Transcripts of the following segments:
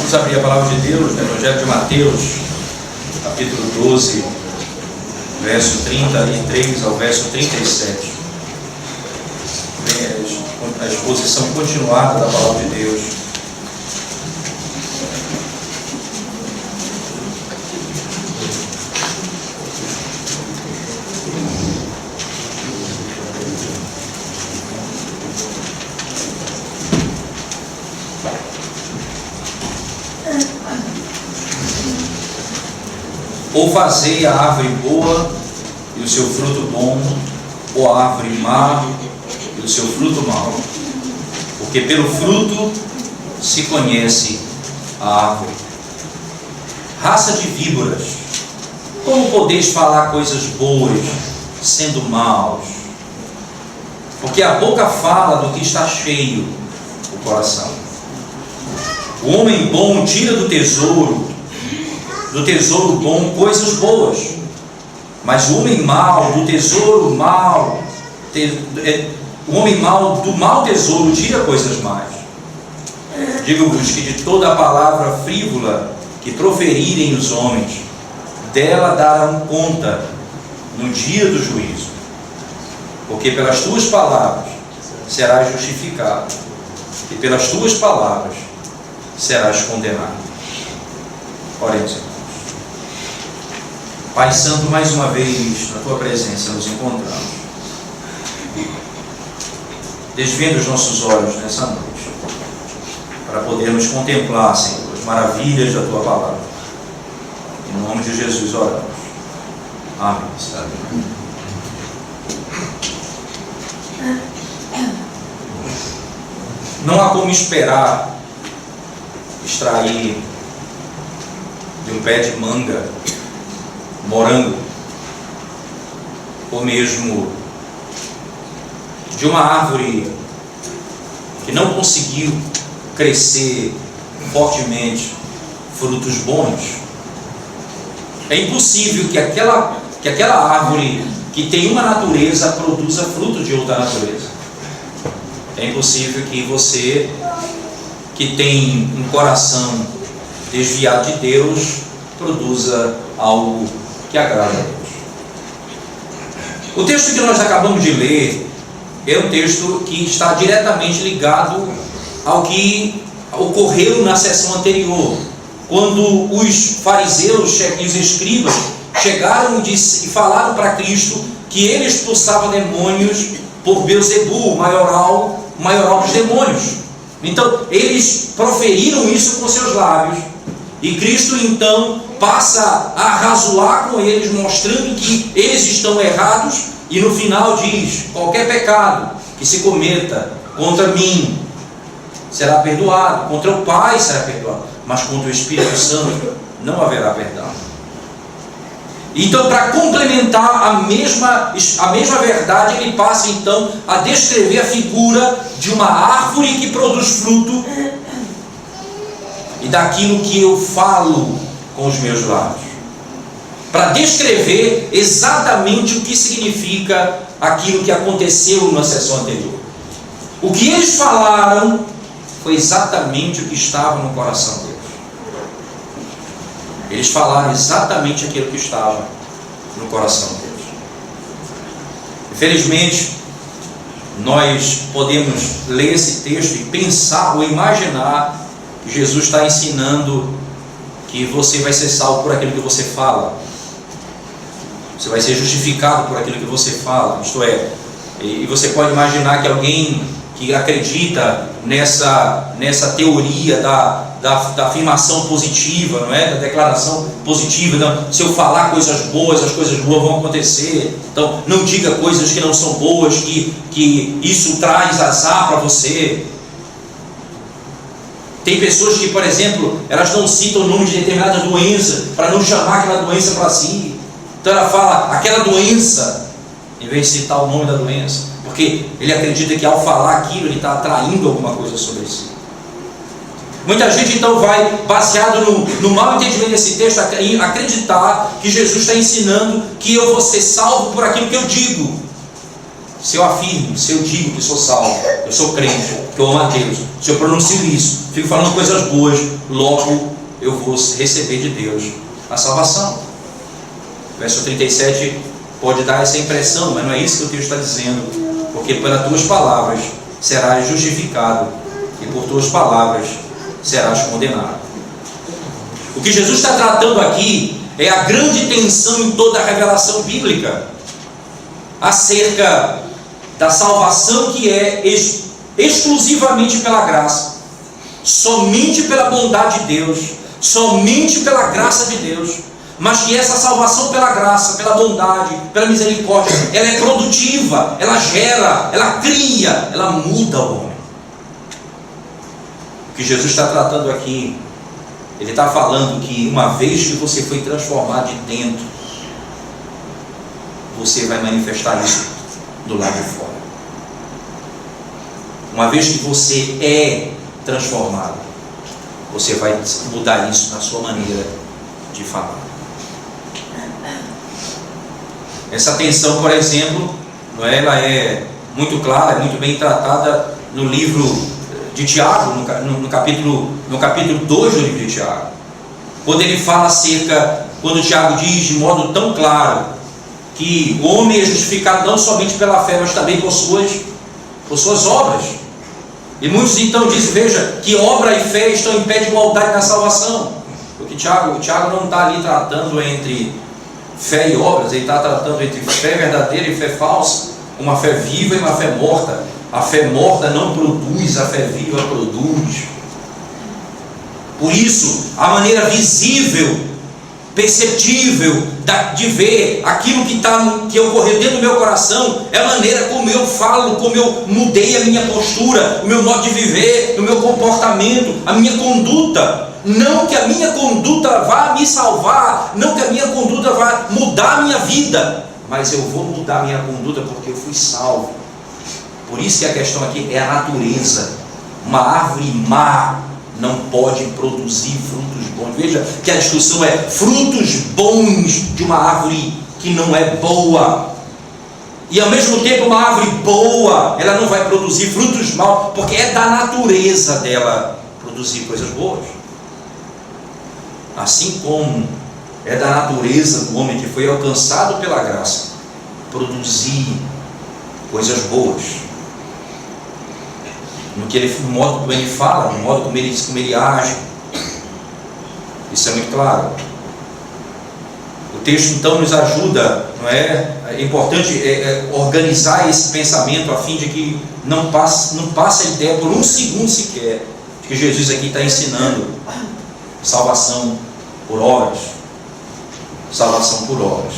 Vamos abrir a palavra de Deus no Evangelho de Mateus, capítulo 12, verso 33 ao verso 37. A exposição continuada da palavra de Deus. Ou fazei a árvore boa e o seu fruto bom, ou a árvore má e o seu fruto mau, porque pelo fruto se conhece a árvore. Raça de víboras, como podeis falar coisas boas sendo maus? Porque a boca fala do que está cheio o coração. O homem bom tira do tesouro bom coisas boas, mas o homem mau do tesouro mau, o homem mau do mau tesouro tira coisas más. Digo-vos que de toda a palavra frívola que proferirem os homens, dela darão conta no dia do juízo, porque pelas tuas palavras serás justificado, e pelas tuas palavras serás condenado. Oremos, irmãos. Pai Santo, mais uma vez na tua presença nos encontramos, desvendo os nossos olhos nessa noite, para podermos contemplar, Senhor, as maravilhas da tua palavra. Em nome de Jesus oramos. Amém. Não há como esperar extrair de um pé de manga, morango, ou mesmo de uma árvore que não conseguiu crescer fortemente frutos bons. É impossível que aquela árvore que tem uma natureza produza fruto de outra natureza. É impossível que você, que tem um coração desviado de Deus, produza algo que agrada a Deus. O texto que nós acabamos de ler é um texto que está diretamente ligado ao que ocorreu na sessão anterior, quando os fariseus e os escribas chegaram e falaram para Cristo que ele expulsava demônios por Beelzebul, maioral dos demônios. Então eles proferiram isso com seus lábios, e Cristo então passa a arrazoar com eles, mostrando que eles estão errados, e no final diz: qualquer pecado que se cometa contra mim será perdoado, contra o Pai será perdoado, mas contra o Espírito Santo não haverá perdão. Então, para complementar a mesma verdade, ele passa então a descrever a figura de uma árvore que produz fruto e daquilo que eu falo com os meus lábios, para descrever exatamente o que significa aquilo que aconteceu na sessão anterior. O que eles falaram foi exatamente o que estava no coração deles. Eles falaram exatamente aquilo que estava no coração deles. Infelizmente, nós podemos ler esse texto e pensar ou imaginar que Jesus está ensinando que você vai ser salvo por aquilo que você fala. Você vai ser justificado por aquilo que você fala. Isto é, e você pode imaginar que alguém que acredita nessa teoria da afirmação positiva, não é? Da declaração positiva. Não, se eu falar coisas boas, as coisas boas vão acontecer. Então, não diga coisas que não são boas, que isso traz azar para você. Tem pessoas que, por exemplo, elas não citam o nome de determinada doença para não chamar aquela doença para si. Então ela fala aquela doença, em vez de citar o nome da doença, porque ele acredita que ao falar aquilo ele está atraindo alguma coisa sobre si. Muita gente então vai, baseado no mau entendimento desse texto, acreditar que Jesus está ensinando que eu vou ser salvo por aquilo que eu digo. Se eu afirmo, se eu digo que sou salvo, eu sou crente, que eu amo a Deus, se eu pronuncio isso, fico falando coisas boas, logo eu vou receber de Deus a salvação. Verso 37 pode dar essa impressão, mas não é isso que o texto está dizendo, porque pelas tuas palavras serás justificado e por tuas palavras serás condenado. O que Jesus está tratando aqui é a grande tensão em toda a revelação bíblica acerca da salvação que é exclusivamente pela graça, somente pela bondade de Deus, somente pela graça de Deus, mas que essa salvação pela graça, pela bondade, pela misericórdia, ela é produtiva, ela gera, ela cria, ela muda o homem. O que Jesus está tratando aqui, ele está falando que uma vez que você foi transformado de dentro, você vai manifestar isso do lado de fora. Uma vez que você é transformado, você vai mudar isso na sua maneira de falar. Essa tensão, por exemplo, ela é muito clara, é muito bem tratada no livro de Tiago, no capítulo 2 do livro de Tiago, quando ele fala quando Tiago diz de modo tão claro que o homem é justificado não somente pela fé, mas também por suas obras. E muitos então dizem, veja, que obra e fé estão em pé de igualdade na salvação, porque Tiago não está ali tratando entre fé e obras, ele está tratando entre fé verdadeira e fé falsa, uma fé viva e uma fé morta. A fé morta não produz, a fé viva produz. Por isso, a maneira visível, perceptível de ver aquilo que ocorreu dentro do meu coração é a maneira como eu falo, como eu mudei a minha postura, o meu modo de viver, o meu comportamento, a minha conduta. Não que a minha conduta vá me salvar, não que a minha conduta vá mudar a minha vida, mas eu vou mudar a minha conduta porque eu fui salvo. Por isso que a questão aqui é a natureza. Uma árvore má não pode produzir frutos bons. Veja que a discussão é frutos bons de uma árvore que não é boa. E ao mesmo tempo uma árvore boa, ela não vai produzir frutos maus, porque é da natureza dela produzir coisas boas. Assim como é da natureza do homem que foi alcançado pela graça produzir coisas boas. No modo como ele fala, no modo como ele age. Isso é muito claro. O texto então nos ajuda, não é? É importante organizar esse pensamento a fim de que não passe a ideia por um segundo sequer de que Jesus aqui está ensinando salvação por obras. Salvação por obras.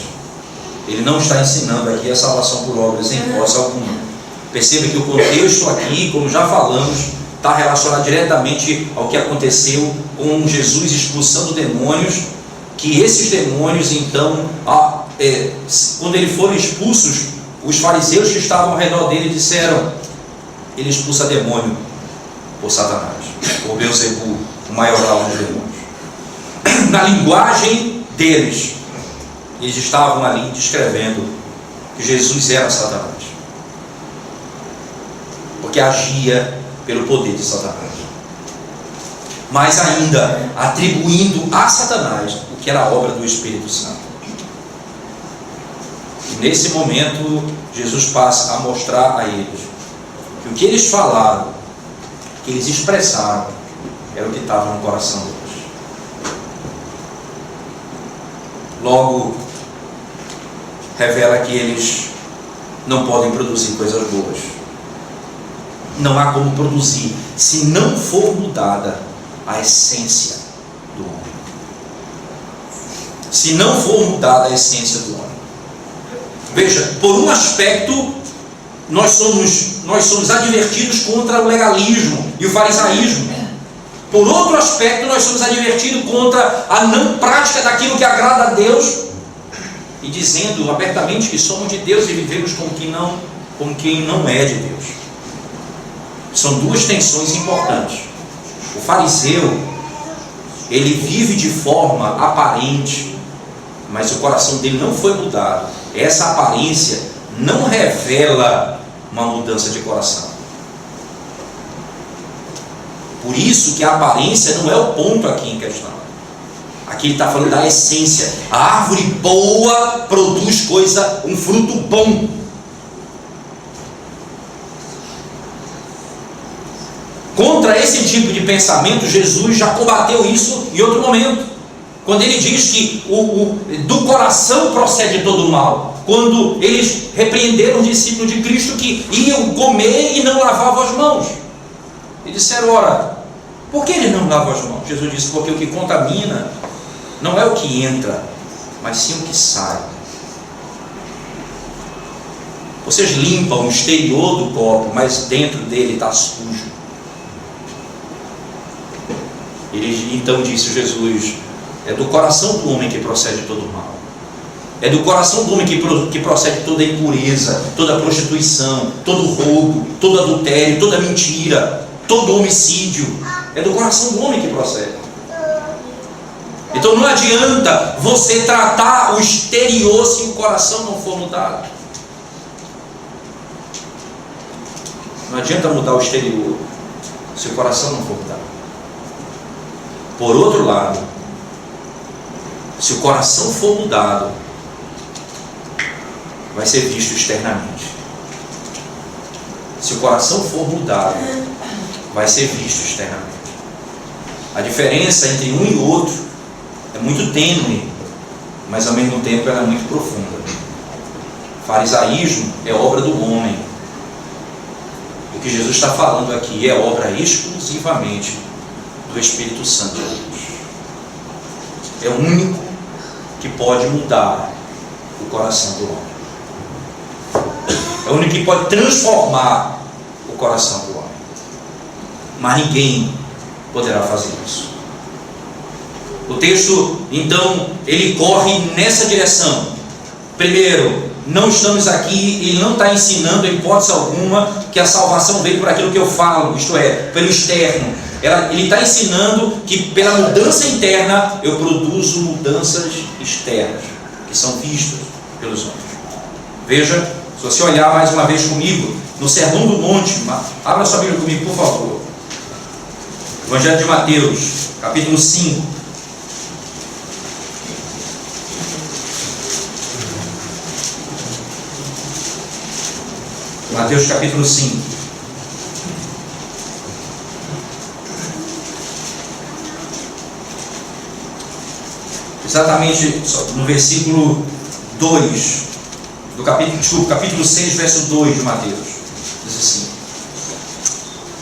Ele não está ensinando aqui a salvação por obras em hipótese alguma. Perceba que o contexto aqui, como já falamos, está relacionado diretamente ao que aconteceu com Jesus expulsando demônios, que esses demônios então, quando eles foram expulsos, os fariseus que estavam ao redor dele disseram: ele expulsa demônio por Satanás, por Beelzebul, o maioral dos demônios. Na linguagem deles, eles estavam ali descrevendo que Jesus era Satanás, porque agia pelo poder de Satanás, mas ainda atribuindo a Satanás o que era obra do Espírito Santo. E nesse momento Jesus passa a mostrar a eles que o que eles falaram, que eles expressaram, era o que estava no coração deles. Logo, revela que eles não podem produzir coisas boas. Não há como produzir se não for mudada a essência do homem. Se não for mudada a essência do homem. Veja, por um aspecto, nós somos advertidos contra o legalismo e o farisaísmo. Por outro aspecto, nós somos advertidos contra a não prática daquilo que agrada a Deus, e dizendo abertamente que somos de Deus e vivemos como quem não é de Deus. São duas tensões importantes. O fariseu, ele vive de forma aparente, mas o coração dele não foi mudado. Essa aparência não revela uma mudança de coração. Por isso que a aparência não é o ponto aqui em questão. Aqui ele está falando da essência. A árvore boa produz um fruto bom. Contra esse tipo de pensamento, Jesus já combateu isso em outro momento, quando ele diz que do coração procede todo o mal. Quando eles repreenderam os discípulos de Cristo que iam comer e não lavavam as mãos, e disseram: ora, por que eles não lavam as mãos? Jesus disse: porque o que contamina não é o que entra, mas sim o que sai. Vocês limpam o exterior do copo, mas dentro dele está sujo. Então disse Jesus: é do coração do homem que procede todo o mal. É do coração do homem que procede toda a impureza, toda a prostituição, todo o roubo, todo adultério, toda mentira, todo homicídio. É do coração do homem que procede. Então não adianta você tratar o exterior se o coração não for mudado. Não adianta mudar o exterior se o coração não for mudado. Por outro lado, se o coração for mudado, vai ser visto externamente. Se o coração for mudado, vai ser visto externamente. A diferença entre um e outro é muito tênue, mas ao mesmo tempo ela é muito profunda. Farisaísmo é obra do homem. O que Jesus está falando aqui é obra exclusivamente do Espírito Santo de Deus. É o único que pode mudar o coração do homem. É o único que pode transformar o coração do homem. Mas ninguém poderá fazer isso. O texto, então, ele corre nessa direção. Primeiro, não estamos aqui, ele não está ensinando em hipótese alguma que a salvação veio por aquilo que eu falo, isto é, pelo externo. Ele está ensinando que pela mudança interna eu produzo mudanças externas, que são vistas pelos homens. Veja, se você olhar mais uma vez comigo, no Sermão do Monte, abra sua Bíblia comigo, por favor. Evangelho de Mateus, capítulo 5. Mateus capítulo 5. Exatamente no versículo 2 do capítulo 6, verso 2 de Mateus. Diz assim: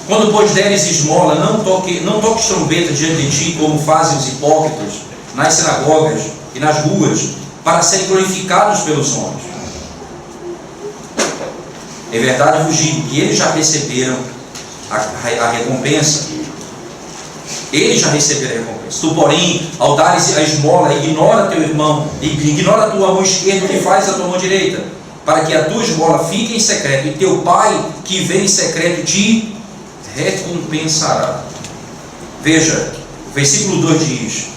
quando, pois, deres esmola, não toques trombeta diante de ti, como fazem os hipócritas nas sinagogas e nas ruas, para serem glorificados pelos homens. É verdade vos digo que eles já receberam a recompensa. Eles já receberam a recompensa. Tu, porém, ao dares a esmola, ignora teu irmão, ignora a tua mão esquerda, que faz a tua mão direita, para que a tua esmola fique em secreto, e teu pai, que vem em secreto, te recompensará. Veja, o versículo 2 diz: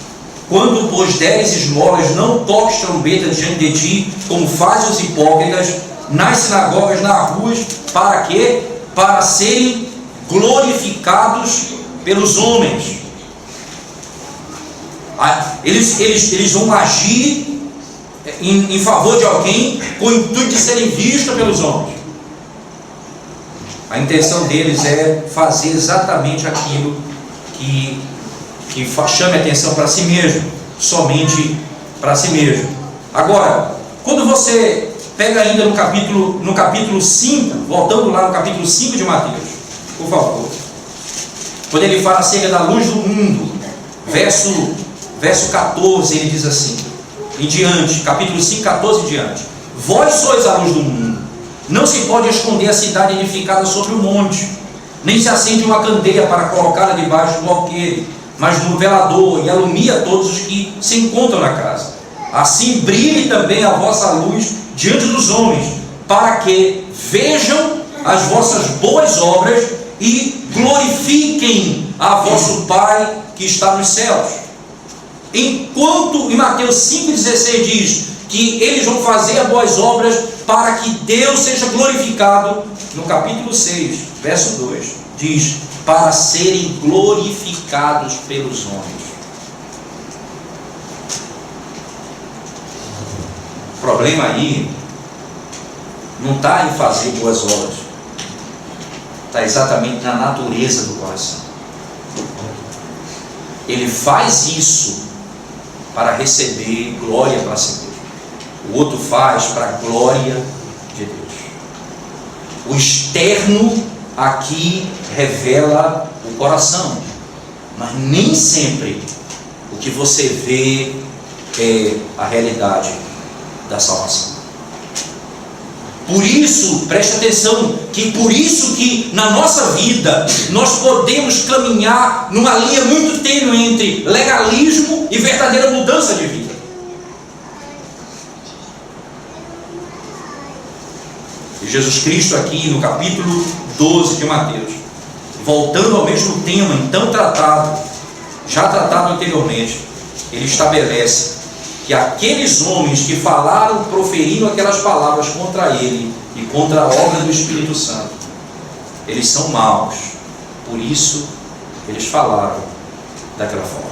quando, pois, deres esmolas, não toques trombeta diante de ti, como fazem os hipócritas nas sinagogas, nas ruas, para quê? Para serem glorificados pelos homens. Eles vão agir em favor de alguém com o intuito de serem vistos pelos homens. A intenção deles é fazer exatamente aquilo que chame a atenção para si mesmo, somente para si mesmo. Agora, quando você pega ainda no capítulo 5, voltando lá no capítulo 5 de Mateus, por favor, quando ele fala acerca da luz do mundo, verso 14, ele diz assim, em diante, capítulo 5, 14 em diante: vós sois a luz do mundo. Não se pode esconder a cidade edificada sobre o monte, nem se acende uma candeia para colocá-la debaixo do alqueire, mas no velador, e alumia todos os que se encontram na casa. Assim brilhe também a vossa luz diante dos homens, para que vejam as vossas boas obras e glorifiquem a vosso Pai que está nos céus. Enquanto em Mateus 5,16 diz que eles vão fazer as boas obras para que Deus seja glorificado. No capítulo 6, verso 2, diz: para serem glorificados pelos homens. O problema aí não está em fazer boas obras, está exatamente na natureza do coração. Ele faz isso para receber glória para si mesmo. O outro faz para a glória de Deus. O externo aqui revela o coração, mas nem sempre o que você vê é a realidade da salvação. Por isso, preste atenção, que por isso que na nossa vida nós podemos caminhar numa linha muito tênue entre legalismo e verdadeira mudança de vida. E Jesus Cristo aqui no capítulo 12 de Mateus, voltando ao mesmo tema então tratado, já tratado anteriormente, ele estabelece que aqueles homens que falaram, proferiram aquelas palavras contra ele e contra a obra do Espírito Santo, eles são maus, por isso eles falaram daquela forma.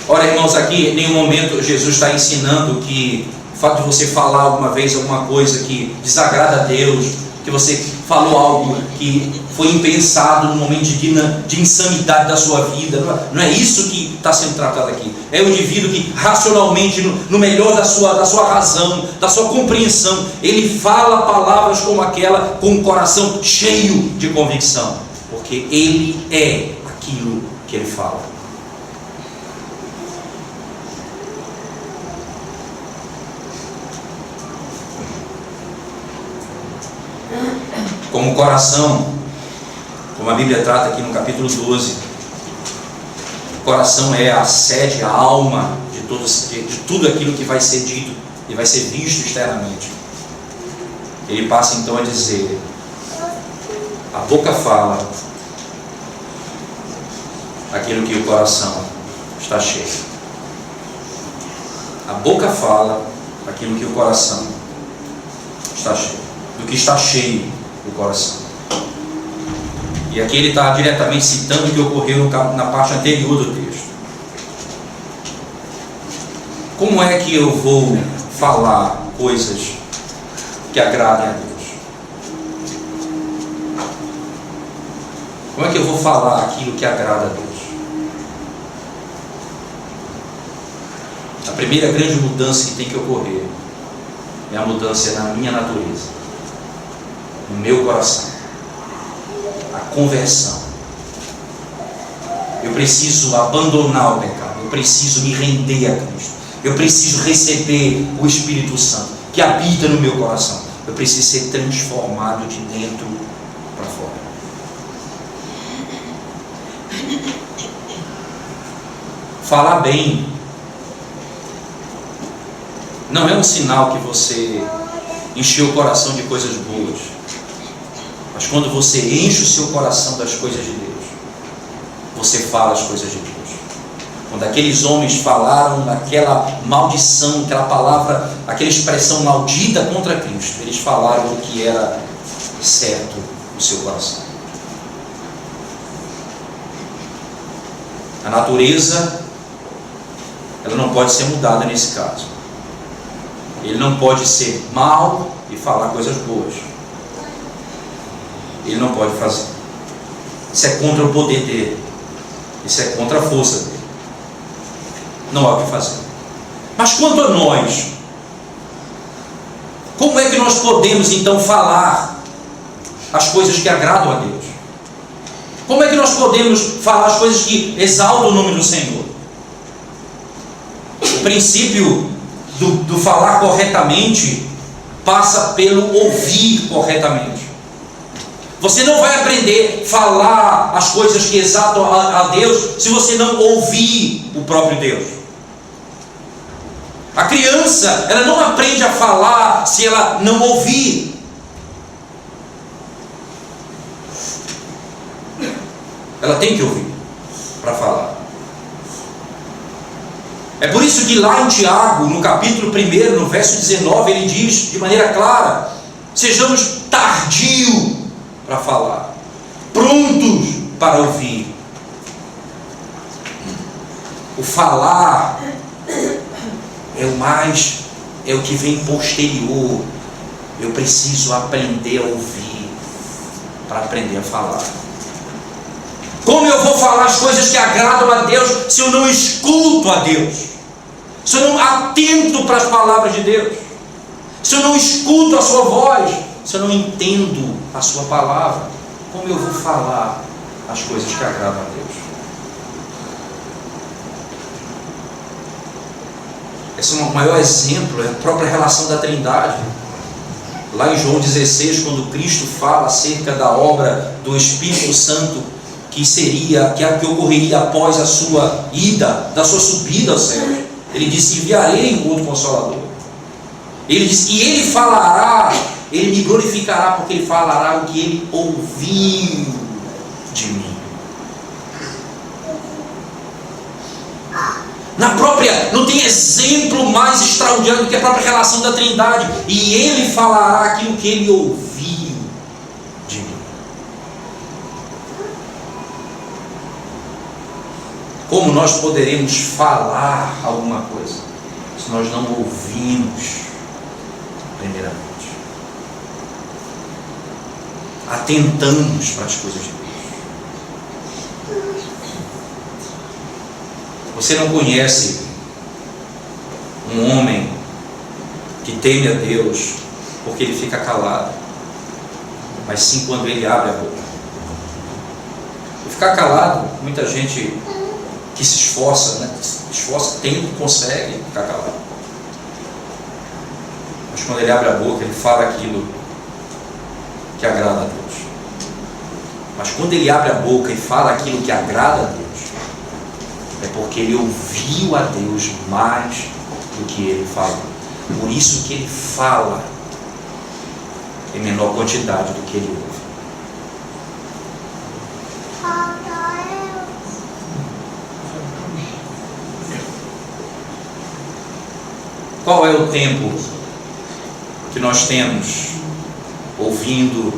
Ora, irmãos, aqui em nenhum momento Jesus está ensinando que o fato de você falar alguma vez alguma coisa que desagrada a Deus, que você falou algo que foi impensado no momento de insanidade da sua vida, não é isso que está sendo tratado aqui. É o indivíduo que racionalmente, no melhor da sua razão, da sua compreensão, ele fala palavras como aquela com o coração cheio de convicção, porque ele é aquilo que ele fala. Como o coração, como a Bíblia trata aqui no capítulo 12, o coração é a sede, a alma de tudo aquilo que vai ser dito e vai ser visto externamente. Ele passa então a dizer: a boca fala aquilo que o coração está cheio. A boca fala aquilo que o coração está cheio. Do que está cheio do coração. E aqui ele está diretamente citando o que ocorreu na parte anterior do texto. Como é que eu vou falar coisas que agradem a Deus? Como é que eu vou falar aquilo que agrada a Deus? A primeira grande mudança que tem que ocorrer é a mudança na minha natureza, no meu coração, a conversão. Eu preciso abandonar o pecado, eu preciso me render a Cristo, eu preciso receber o Espírito Santo que habita no meu coração. Eu preciso ser transformado de dentro para fora. Falar bem não é um sinal que você encheu o coração de coisas boas. Mas quando você enche o seu coração das coisas de Deus, você fala as coisas de Deus. Quando aqueles homens falaram daquela maldição, aquela palavra, aquela expressão maldita contra Cristo, eles falaram o que era certo no seu coração. A natureza, ela não pode ser mudada nesse caso. Ele não pode ser mau e falar coisas boas. Ele não pode fazer. Isso é contra o poder dele. Isso é contra a força dele. Não há o que fazer. Mas quanto a nós, como é que nós podemos então falar as coisas que agradam a Deus? Como é que nós podemos falar as coisas que exaltam o nome do Senhor? O princípio do falar corretamente passa pelo ouvir corretamente. Você não vai aprender a falar as coisas que exaltam a Deus se você não ouvir o próprio Deus. A criança, ela não aprende a falar se ela não ouvir. Ela tem que ouvir para falar. É por isso que lá em Tiago, no capítulo 1, no verso 19, ele diz de maneira clara: sejamos tardios para falar, prontos para ouvir. O falar é o que vem posterior. Eu preciso aprender a ouvir para aprender a falar. Como eu vou falar as coisas que agradam a Deus se eu não escuto a Deus? Se eu não atento para as palavras de Deus? Se eu não escuto a sua voz? Se eu não entendo a sua palavra? Como eu vou falar as coisas que agradam a Deus? Esse é o maior exemplo, é a própria relação da Trindade. Lá em João 16, quando Cristo fala acerca da obra do Espírito Santo que ocorreria após a sua ida, da sua subida ao céu, ele disse: enviarei um outro Consolador. Ele disse: e ele falará, ele me glorificará, porque ele falará o que ele ouviu de mim. Não tem exemplo mais extraordinário do que a própria relação da Trindade. E ele falará aquilo que ele ouviu de mim. Como nós poderemos falar alguma coisa se nós não ouvimos primeiramente? Atentamos para as coisas de Deus. Você não conhece um homem que teme a Deus porque ele fica calado, mas sim quando ele abre a boca. E ficar calado, muita gente que se esforça, consegue ficar calado. Mas quando ele abre a boca, ele fala aquilo que agrada a Deus. Mas quando ele abre a boca e fala aquilo que agrada a Deus, é porque ele ouviu a Deus mais do que ele falou. Por isso que ele fala em menor quantidade do que ele ouve. Qual é o tempo que nós temos ouvindo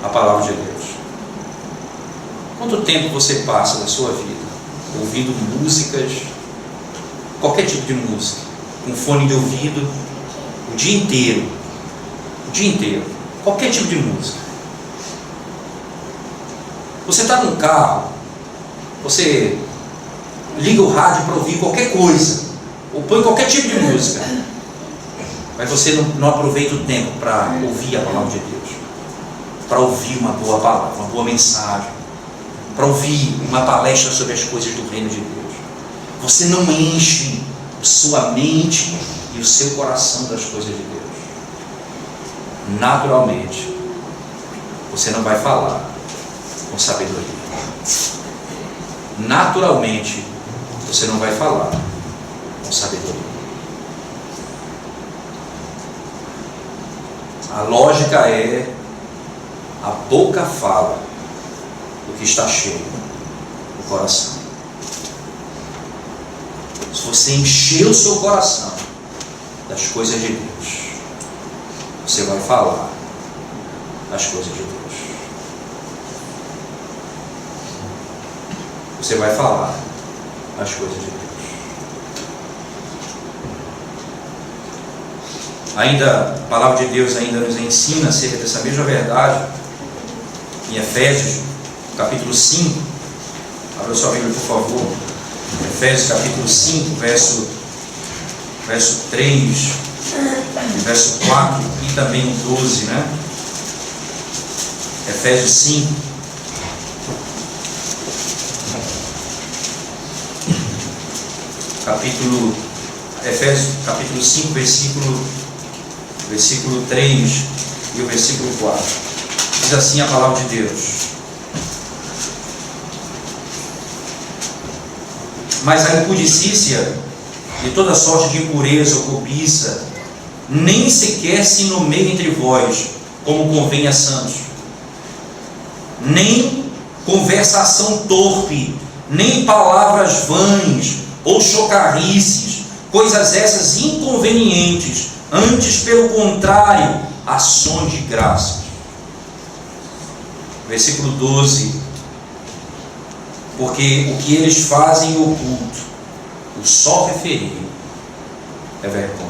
a palavra de Deus? Quanto tempo você passa na sua vida ouvindo músicas, qualquer tipo de música, com fone de ouvido, o dia inteiro, qualquer tipo de música? Você está num carro, você liga o rádio para ouvir qualquer coisa, ou põe qualquer tipo de música, mas você não aproveita o tempo para ouvir a palavra de Deus, para ouvir uma boa palavra, uma boa mensagem, para ouvir uma palestra sobre as coisas do reino de Deus. Você não enche sua mente e o seu coração das coisas de Deus. Naturalmente, você não vai falar com sabedoria. Naturalmente, você não vai falar com sabedoria. A lógica é: a boca fala o que está cheio do coração. Se você encher o seu coração das coisas de Deus, você vai falar das coisas de Deus. Você vai falar das coisas de Deus. Ainda, a palavra de Deus ainda nos ensina acerca dessa mesma verdade em Efésios capítulo 5, abra sua Bíblia por favor, Efésios capítulo 5, verso 3, verso 4 e também o 12, né? Efésios 5, Efésios capítulo 5, versículo 3 e o versículo 4. Diz assim a palavra de Deus: mas a impudicícia e toda sorte de impureza ou cobiça nem sequer se nomeia entre vós, como convém a santos. Nem conversação torpe, nem palavras vãs ou chocarrices, coisas essas inconvenientes, antes, pelo contrário, ações de graça. Versículo 12: porque o que eles fazem em oculto, o só referir é vergonha.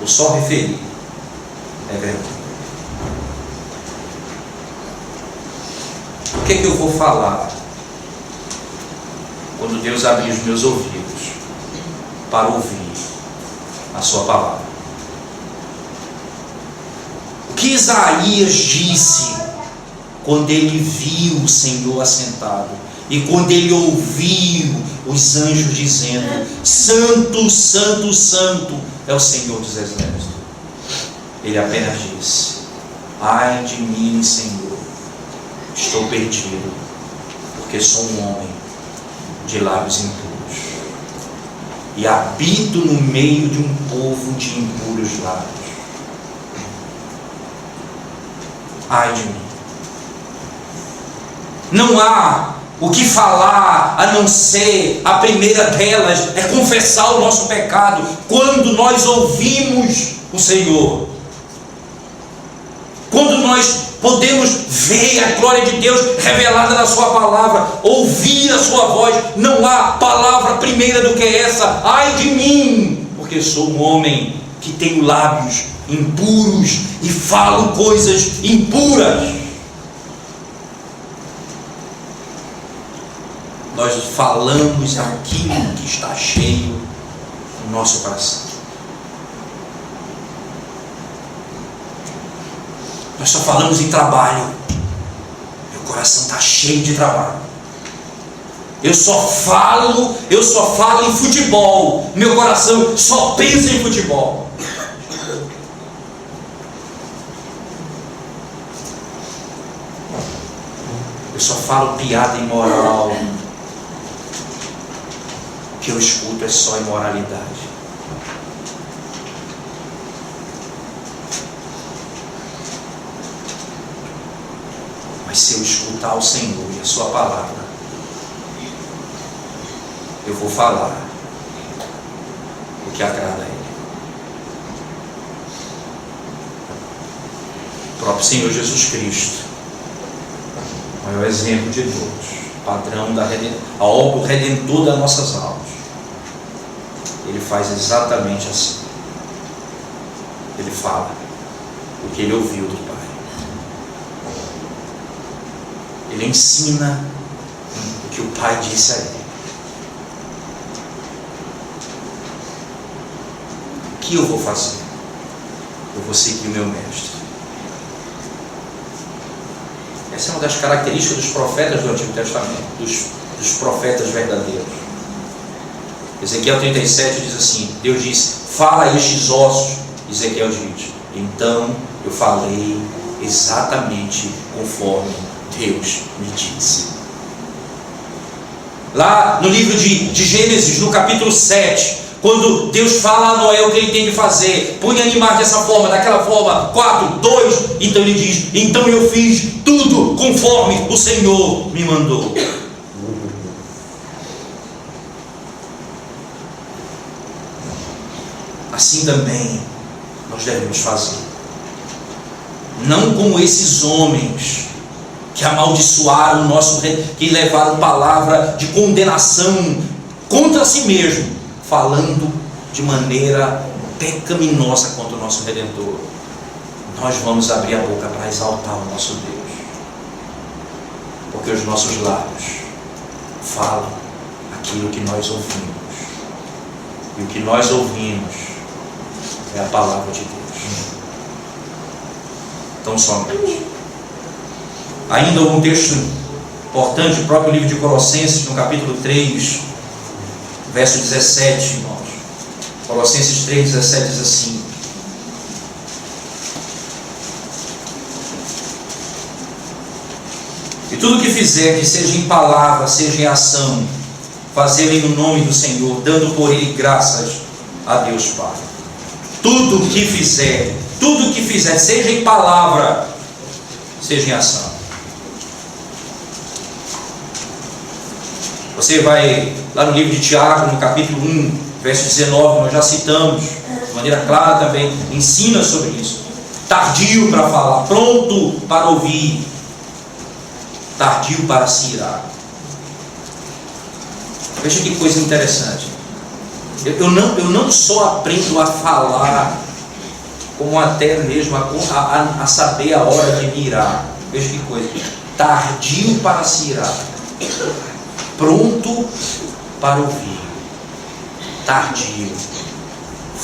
O só referir é vergonha. O que é que eu vou falar quando Deus abrir os meus ouvidos para ouvir a sua palavra? O que Isaías disse quando ele viu o Senhor assentado e quando ele ouviu os anjos dizendo: Santo, Santo, Santo é o Senhor dos Exércitos? Ele apenas disse: ai de mim, Senhor, estou perdido, porque sou um homem de lábios impuros e habito no meio de um povo de impuros lábios. Ai de mim. Não há o que falar a não ser a primeira delas é confessar o nosso pecado quando nós ouvimos o Senhor. Quando nós podemos ver a glória de Deus revelada na sua palavra, ouvir a sua voz, não há palavra primeira do que essa: ai de mim, porque sou um homem que tenho lábios impuros e falo coisas impuras. Nós falamos aquilo que está cheio no nosso coração. Nós só falamos em trabalho. Meu coração está cheio de trabalho. Eu só falo em futebol. Meu coração só pensa em futebol. Eu só falo piada imoral. O que eu escuto é só imoralidade. Mas se eu escutar o Senhor e a sua palavra, eu vou falar o que agrada a Ele. O próprio Senhor Jesus Cristo, o maior exemplo de todos, padrão da a obra, o redentor das nossas almas, ele faz exatamente assim. Ele fala o que ele ouviu do Pai. Ele ensina o que o Pai disse a ele. O que eu vou fazer? Eu vou seguir o meu mestre. Essa é uma das características dos profetas do Antigo Testamento, dos profetas verdadeiros. Ezequiel 37 diz assim: Deus disse: fala a estes ossos. Ezequiel diz: então eu falei exatamente conforme Deus me disse. Lá no livro de Gênesis, no capítulo 7, quando Deus fala a Noé o que ele tem de fazer, põe animais dessa forma, daquela forma, 4, 2, então ele diz: então eu fiz tudo conforme o Senhor me mandou. Assim também nós devemos fazer. Não como esses homens que amaldiçoaram o nosso rei, que levaram palavra de condenação contra si mesmo, falando de maneira pecaminosa contra o nosso Redentor. Nós vamos abrir a boca para exaltar o nosso Deus, porque os nossos lábios falam aquilo que nós ouvimos, e o que nós ouvimos é a palavra de Deus. Então somente. Ainda um texto importante, o próprio livro de Colossenses, no capítulo 3, verso 17, irmãos. Colossenses 3, 17 diz assim: e tudo o que fizer, que seja em palavra, seja em ação, fazê-lo no nome do Senhor, dando por ele graças a Deus Pai. Tudo o que fizer, seja em palavra, seja em ação. Você vai lá no livro de Tiago, no capítulo 1, verso 19, nós já citamos, de maneira clara também, ensina sobre isso. Tardio para falar, pronto para ouvir, tardio para se irar. Veja que coisa interessante. Eu não só aprendo a falar, como até mesmo a saber a hora de me irar. Veja que coisa. Tardio para se irar, pronto para ouvir. Tardio.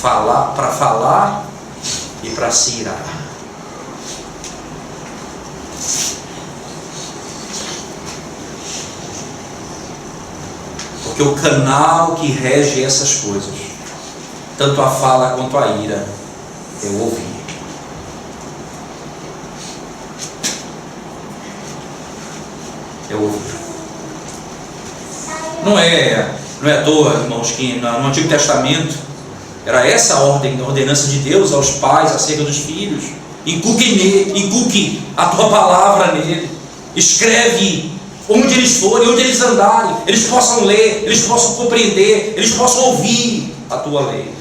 Para falar e para se irar. Porque o canal que rege essas coisas, tanto a fala quanto a ira, é o ouvir. É o ouvir. Não é à toa, irmãos, que no Antigo Testamento era essa a ordenança de Deus aos pais acerca dos filhos. Inculque a tua palavra nele. Escreve onde eles forem, onde eles andarem, eles possam ler, eles possam compreender, eles possam ouvir a tua lei.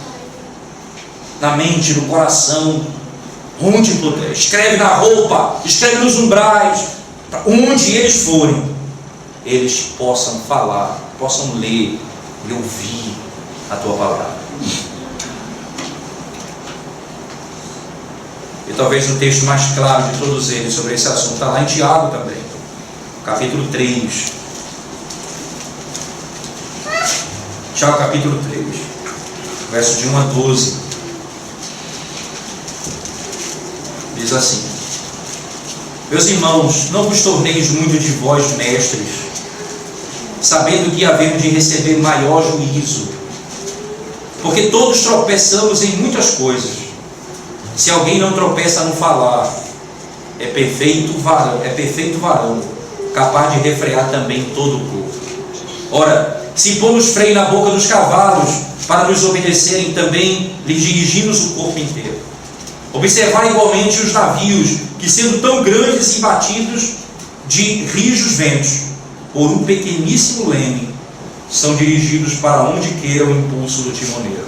Na mente, no coração, onde puder. Escreve na roupa, escreve nos umbrais, para onde eles forem, eles possam falar, possam ler e ouvir a tua palavra. E talvez o texto mais claro de todos eles sobre esse assunto está lá em Tiago também, capítulo 3. Tiago capítulo 3, verso de 1 a 12. Diz assim: meus irmãos, não vos torneis muito de vós mestres, sabendo que havemos de receber maior juízo, porque todos tropeçamos em muitas coisas. Se alguém não tropeça no falar, é perfeito varão, capaz de refrear também todo o corpo. Ora, se pomos freio na boca dos cavalos para nos obedecerem, também lhes dirigimos o corpo inteiro. Observar igualmente os navios, que sendo tão grandes e batidos de rijos ventos, por um pequeníssimo leme, são dirigidos para onde queira o impulso do timoneiro.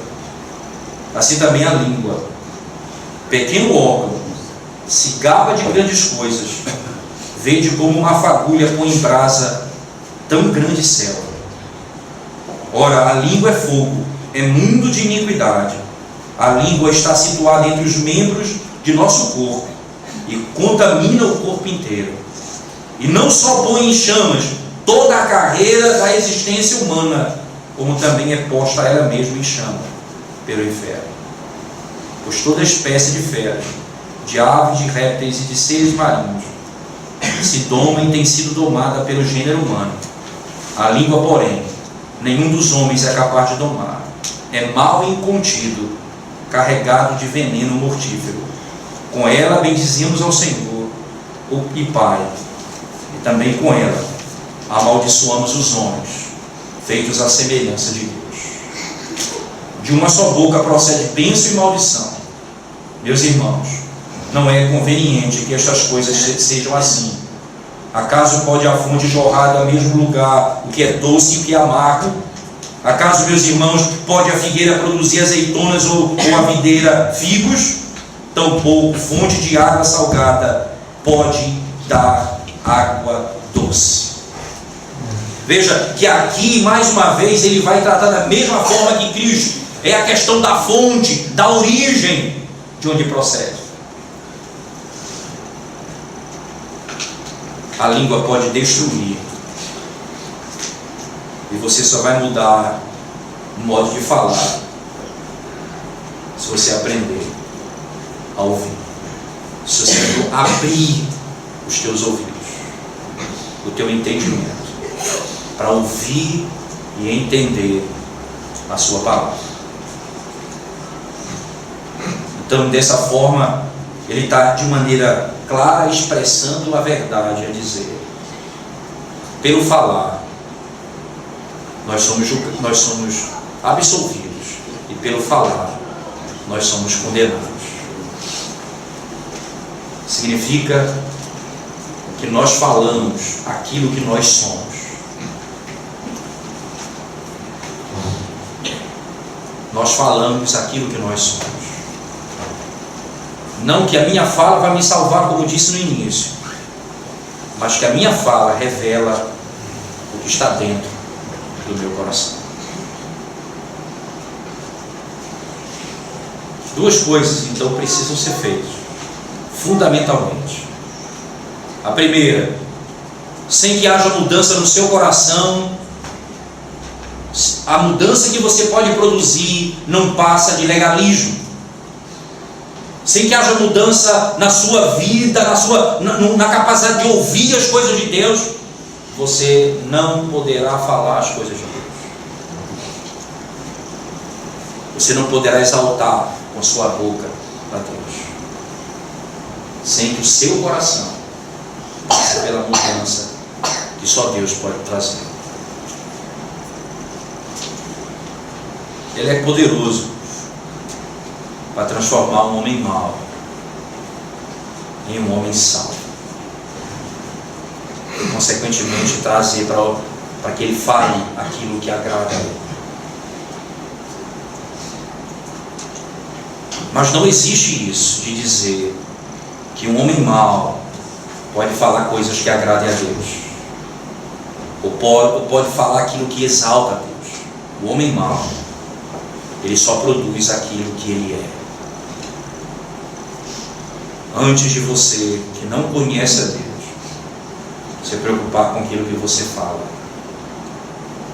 Assim também a língua, pequeno órgão, se gaba de grandes coisas, vede como uma fagulha põe em brasa tão grande selva. Ora, a língua é fogo, é mundo de iniquidade. A língua está situada entre os membros de nosso corpo e contamina o corpo inteiro. E não só põe em chamas toda a carreira da existência humana, como também é posta ela mesma em chama pelo inferno. Pois toda espécie de feras, de aves, de répteis e de seres marinhos se doma e tem sido domada pelo gênero humano. A língua, porém, nenhum dos homens é capaz de domar. É mal e incontido, carregado de veneno mortífero. Com ela bendizemos ao Senhor e Pai, e também com ela amaldiçoamos os homens, feitos à semelhança de Deus. De uma só boca procede bênção e maldição. Meus irmãos, não é conveniente que estas coisas sejam assim. Acaso pode a fonte jorrar do mesmo lugar o que é doce e o que é amargo? Acaso, meus irmãos, pode a figueira produzir azeitonas ou a videira figos? Tampouco fonte de água salgada pode dar água doce. Veja que aqui, mais uma vez, ele vai tratar da mesma forma que Cristo. É a questão da fonte, da origem de onde procede. A língua pode destruir, e você só vai mudar o modo de falar se você aprender a ouvir, se você abrir os teus ouvidos, o teu entendimento, para ouvir e entender a sua palavra. Então, dessa forma, ele está de maneira clara expressando a verdade, a dizer: pelo falar nós somos absolvidos, e pelo falar nós somos condenados. Significa que nós falamos aquilo que nós somos. nós falamos aquilo que nós somos. Não que a minha fala vai me salvar, como eu disse no início, mas que a minha fala revela o que está dentro do meu coração. Duas coisas, então, precisam ser feitas, fundamentalmente. A primeira, sem que haja mudança no seu coração, a mudança que você pode produzir não passa de legalismo. Sem que haja mudança na sua vida, na capacidade de ouvir as coisas de Deus, você não poderá falar as coisas de Deus. Você não poderá exaltar com sua boca a Deus, sem que o seu coração passe pela mudança que só Deus pode trazer. Ele é poderoso para transformar um homem mau em um homem salvo, e consequentemente trazer para que ele fale aquilo que agrada a ele. Mas não existe isso de dizer que um homem mau pode falar coisas que agradem a Deus, ou pode falar aquilo que exalta a Deus. O homem mau, ele só produz aquilo que ele é. Antes de você, que não conhece a Deus, se preocupar com aquilo que você fala,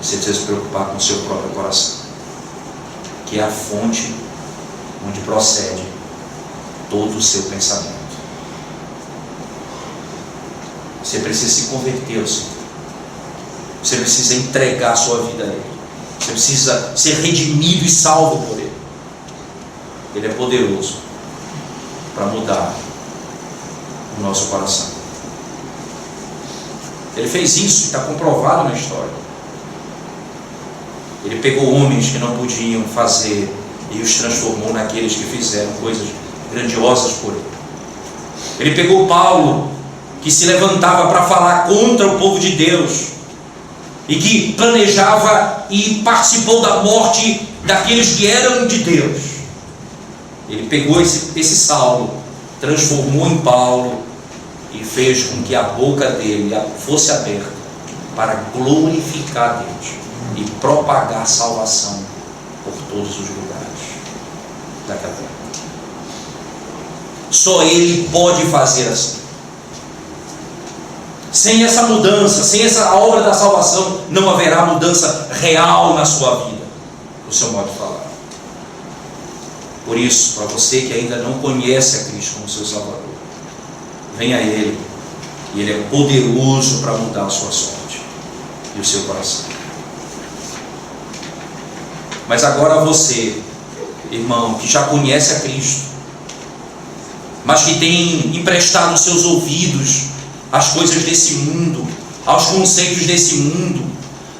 você precisa se preocupar com o seu próprio coração, que é a fonte onde procede todo o seu pensamento. Você precisa se converter ao Senhor. Você precisa entregar a sua vida a Ele. Você precisa ser redimido e salvo por Ele. Ele é poderoso para mudar o nosso coração. Ele fez isso e está comprovado na história. Ele pegou homens que não podiam fazer e os transformou naqueles que fizeram coisas grandiosas por Ele. Ele pegou Paulo, que se levantava para falar contra o povo de Deus e que planejava e participou da morte daqueles que eram de Deus. Ele pegou esse Saulo, transformou em Paulo e fez com que a boca dele fosse aberta para glorificar a Deus e propagar a salvação por todos os lugares daquela terra. Só Ele pode fazer assim. Sem essa mudança, sem essa obra da salvação, não haverá mudança real na sua vida, no seu modo de falar. Por isso, para você que ainda não conhece a Cristo como seu Salvador, venha a Ele, e Ele é poderoso para mudar a sua sorte e o seu coração. Mas agora você, irmão, que já conhece a Cristo, mas que tem emprestado seus ouvidos às coisas desse mundo, aos conceitos desse mundo,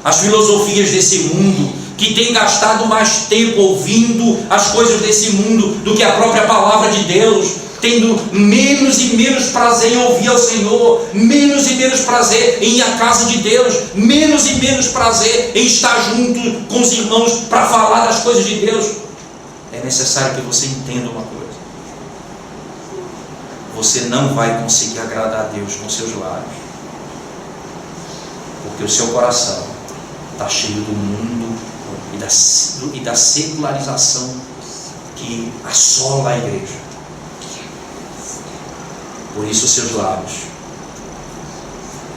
às filosofias desse mundo, que tem gastado mais tempo ouvindo as coisas desse mundo do que a própria palavra de Deus, tendo menos e menos prazer em ouvir ao Senhor, menos e menos prazer em ir à casa de Deus, menos e menos prazer em estar junto com os irmãos para falar das coisas de Deus. É necessário que você entenda uma coisa: você não vai conseguir agradar a Deus com seus lábios, porque o seu coração está cheio do mundo e da secularização que assola a igreja. Por isso os seus lábios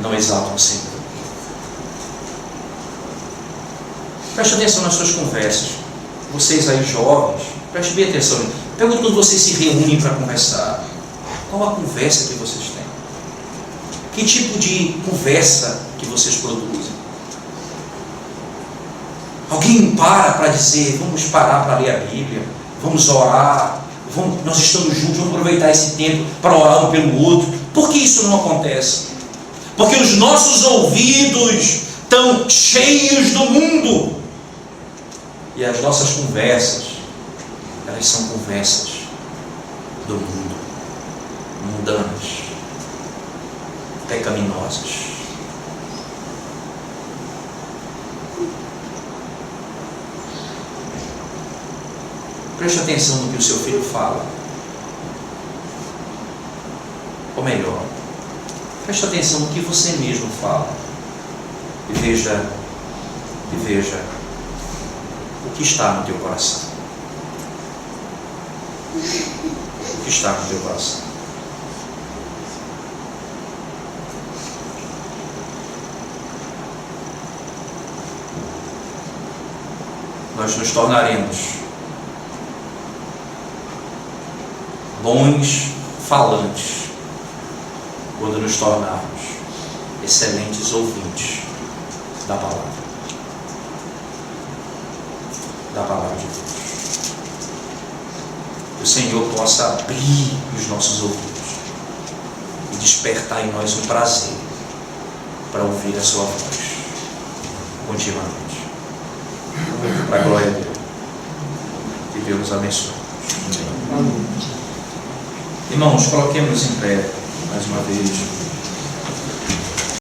não exaltam o Senhor. Preste atenção nas suas conversas. Vocês aí jovens, preste bem atenção. Pergunta quando vocês se reúnem para conversar. Qual a conversa que vocês têm? Que tipo de conversa que vocês produzem? Alguém para dizer: vamos parar para ler a Bíblia, vamos orar, nós estamos juntos, vamos aproveitar esse tempo para orar um pelo outro? Por que isso não acontece? Porque os nossos ouvidos estão cheios do mundo, e as nossas conversas, elas são conversas do mundo, mundanas, pecaminosas. Preste atenção no que o seu filho fala. Ou melhor, preste atenção no que você mesmo fala. E veja o que está no teu coração. O que está no teu coração. Nós nos tornaremos bons falantes quando nos tornarmos excelentes ouvintes da palavra de Deus. Que o Senhor possa abrir os nossos ouvidos e despertar em nós um prazer para ouvir a sua voz continuamente. Para a glória de Deus. Que Deus nos abençoe. Amém. Irmãos, coloquemos em pé mais uma vez.